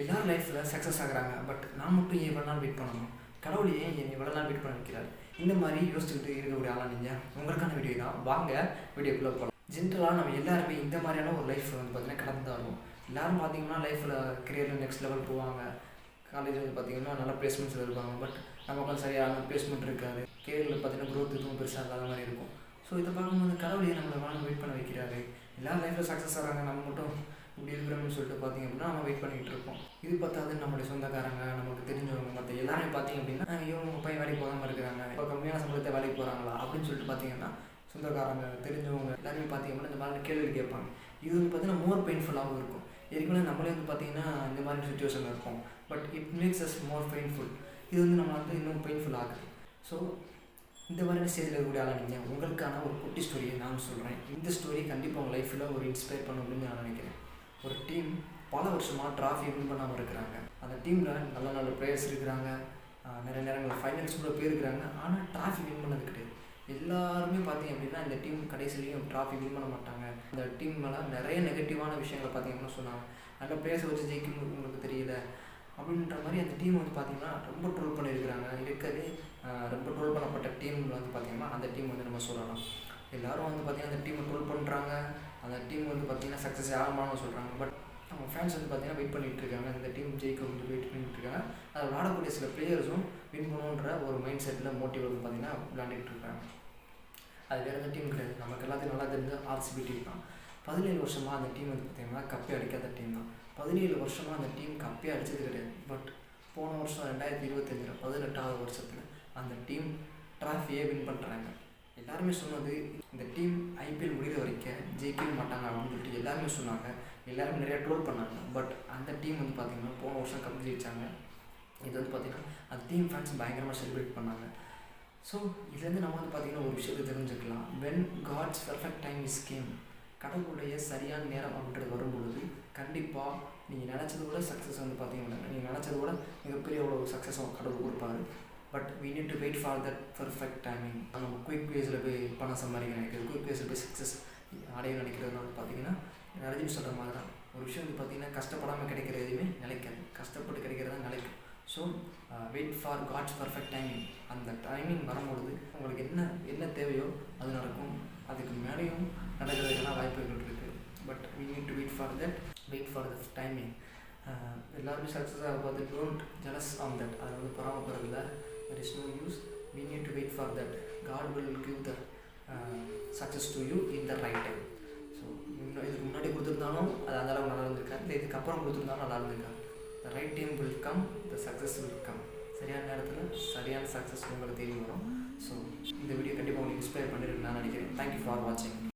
எல்லாரும் லைஃப்பில் சக்ஸஸ் ஆகுறாங்க. பட் நான் மட்டும் ஏன் இவ்வளோ நாள் வெயிட் பண்ணணும்? கடவுள் ஏன் என்னை இவ்வளோ நாள் வெயிட் பண்ண வைக்கிறார்? இந்த மாதிரி யோசிச்சுக்கிட்டு இருக்கக்கூடிய ஆளா நீங்கள்? உங்களுக்கான வீடியோ தான். வாங்க வீடியோக்குள்ளே போகலாம். ஜென்ரலாக நம்ம எல்லாருமே இந்த மாதிரியான ஒரு லைஃப் வந்து பார்த்திங்கன்னா கடந்தாலும் எல்லோரும் பார்த்திங்கன்னா லைஃப்பில் கரியரில் நெக்ஸ்ட் லெவல் போவாங்க. காலேஜ் வந்து பார்த்திங்கன்னா நல்ல பிளேஸ்மெண்ட்ஸில் இருப்பாங்க. பட் நமக்கு வந்து சரியான பிளேஸ்மெண்ட் இருக்காது. கரியரில் பார்த்திங்கன்னா க்ரோத் எதுவும் பெருசாக இல்லாத மாதிரி இருக்கும். ஸோ இதை பார்க்கும்போது கடவுள் ஏன் நம்மளை வாங்க வெயிட் பண்ண வைக்கிறாரு? எல்லோரும் லைஃப்பில் சக்ஸஸ் ஆகிறாங்க, நம்ம மட்டும் இப்படி இருக்கிறோம்னு சொல்லிட்டு பார்த்திங்க அப்படின்னா நம்ம வெயிட் பண்ணிகிட்டு இருப்போம். இது பார்த்தாது நம்மளுடைய சொந்தக்காரங்க, நமக்கு தெரிஞ்சவங்க, மற்ற எல்லாருமே பார்த்திங்க அப்படின்னா இவங்க பையன் வேலைக்கு போகாமல் இருக்கிறாங்க, இப்போ கம்மியான சம்பளத்தை வேலைக்கு போகிறாங்களா அப்படின்னு சொல்லிட்டு பார்த்திங்கன்னா சொந்தக்காரங்க, தெரிஞ்சவங்க எல்லாருமே பார்த்திங்க அப்படின்னா இந்த மாதிரி கேள்வி கேட்பாங்க. இது வந்து பார்த்திங்கன்னா மோர் பெயின்ஃபுல்லாகவும் இருக்கும். ஏற்கனவே நம்மளே வந்து பார்த்திங்கன்னா இந்த மாதிரி சுச்சுவேஷன் இருக்கும். But it makes us more painful. இது வந்து நம்ம வந்து இன்னும் பெயின்ஃபுல் ஆகுது. ஸோ இந்த மாதிரி ஸ்டேஜில் இருக்கக்கூடிய ஆளாக நீங்கள் உங்களுக்கான ஒரு குட்டி ஸ்டோரியை நான் சொல்கிறேன். இந்த ஸ்டோரி கண்டிப்பாக உங்கள் லைஃப்பில் ஒரு இன்ஸ்பயர் பண்ணும் அப்படின்னு நான் நினைக்கிறேன். ஒரு டீம் பல வருஷமாக ட்ராஃபி வின் பண்ணாமல் இருக்கிறாங்க. அந்த டீமில் நல்ல நல்ல பிளேயர்ஸ் இருக்கிறாங்க, நிறைய நேரங்கள் ஃபைனல்ஸ் கூட போயிருக்கிறாங்க. ஆனால் ட்ராஃபி வின் பண்ணது கிடையாது. எல்லாருமே பார்த்தீங்க அப்படின்னா இந்த டீம் கடைசிலையும் ட்ராஃபி வின் பண்ண மாட்டாங்க. அந்த டீம் மேலே நிறைய நெகட்டிவான விஷயங்களை பார்த்தீங்கன்னா சொன்னாங்க. நல்ல பிளேயர்ஸை வச்சு ஜெயிக்கணும் உங்களுக்கு தெரியல அப்படின்ற மாதிரி அந்த டீம் வந்து பார்த்திங்கன்னா ரொம்ப ட்ரோல் பண்ணியிருக்கிறாங்க. இருக்கிறதே ரொம்ப ட்ரோல் பண்ணப்பட்ட டீமில் வந்து பார்த்திங்கன்னா அந்த டீம் வந்து நம்ம சொல்லலாம். எல்லோரும் வந்து பார்த்திங்கன்னா அந்த டீமை ட்ரோல் பண்ணுறாங்க. அந்த டீம் வந்து பார்த்திங்கன்னா சக்ஸஸ் ஆகணும்னு சொல்கிறாங்க. பட் அவங்க ஃபேன்ஸ் வந்து பார்த்திங்கன்னா வெயிட் பண்ணிகிட்டு இருக்காங்க. இந்த டீம் ஜெயிக்க வந்து வெயிட் பண்ணிகிட்டு இருக்காங்க. அதை விளாடக்கூடிய சில பிளேயர்ஸும் வின் பண்ணணுன்ற ஒரு மைண்ட் செட்டில் மோட்டிவ் வந்து பார்த்திங்கன்னா விளாண்டுக்கிட்டு இருக்காங்க. அது வேறு எந்த டீம் கிடையாது. நமக்கு எல்லாத்தையும் நல்லா தெரிஞ்ச ஆர்சிபி டீம் தான். 17 வருஷமாக அந்த டீம் வந்து பார்த்திங்கன்னா கப்பே அடிக்காத டீம் தான். 17 வருஷமாக அந்த டீம் கப்பே அடித்தது கிடையாது. பட் போன வருஷம் 2025 18வது வருஷத்தில் அந்த டீம் ட்ராஃபியை வின் பண்ணுறாங்க. எல்லாருமே சொன்னது இந்த டீம் ஐபிஎல் முடிகிற வரைக்கும் ஜெயிக்கவே மாட்டாங்க அப்படின்னு சொல்லிட்டு எல்லாருமே சொன்னாங்க. எல்லாருமே நிறையா ட்ரோல் பண்ணாங்க. பட் அந்த டீம் வந்து பார்த்திங்கன்னா போன வருஷம் கப் ஜெயிச்சாங்க. இது வந்து பார்த்திங்கன்னா அந்த டீம் ஃபேன்ஸ் பயங்கரமாக செலிப்ரேட் பண்ணாங்க. ஸோ இதுலேருந்து நம்ம வந்து பார்த்திங்கன்னா ஒரு விஷயத்தை தெரிஞ்சுக்கலாம். When God's perfect time is came, கடவுளுடைய சரியான நேரம் அப்படின்றது வரும்பொழுது கண்டிப்பாக நீங்கள் நினச்சது கூட சக்ஸஸ் வந்து பார்த்தீங்கன்னா நீங்கள் நினச்சது கூட மிகப்பெரிய ஒரு சக்ஸஸும் கடவுள் கொடுப்பாரு. But we need to wait for that perfect timing. நம்ம குயிக் பேஸில் போய் பணம் சம்பாதிக்க நினைக்கிறது, குயிக் பேஸில் போய் சக்ஸஸ் அடைய நினைக்கிறதுனால வந்து பார்த்திங்கன்னா ரஜினி சொல்கிற மாதிரி தான் ஒரு விஷயம் வந்து பார்த்திங்கன்னா கஷ்டப்படாமல் கிடைக்கிற எதுவுமே நிலைக்காது, கஷ்டப்பட்டு கிடைக்கிறது தான் நிலைக்கும். So wait for God's perfect timing. அந்த டைமிங் வரும்பொழுது உங்களுக்கு என்ன தேவையோ அது நடக்கும். அதுக்கு மேலேயும் நடக்கிறதுக்கெல்லாம் வாய்ப்புகள் இருக்குது. But we need to wait for the timing. எல்லாருமே சக்ஸஸாக பார்த்து டோன்ட் ஜெலஸ் ஆன் தட். அதை வந்து பராமரிக்கிறதுல there is no use. We need to wait for that. God will give the success to you in the right time. So இதுக்கு முன்னாடி கொடுத்துருந்தாலும் அது அந்த அளவு நல்லா இருந்திருக்காரு, இல்லை இதுக்கப்புறம் கொடுத்துருந்தாலும் நல்லா இருந்திருக்காரு. The right time will come, the success will come. சரியான நேரத்தில் சரியான சக்ஸஸ் உங்களுக்கு தேடி வரும். ஸோ இந்த வீடியோ கண்டிப்பாக உங்களுக்கு இன்ஸ்பயர் பண்ணிருக்கு நான் நினைக்கிறேன். தேங்க்யூ ஃபார் வாட்சிங்.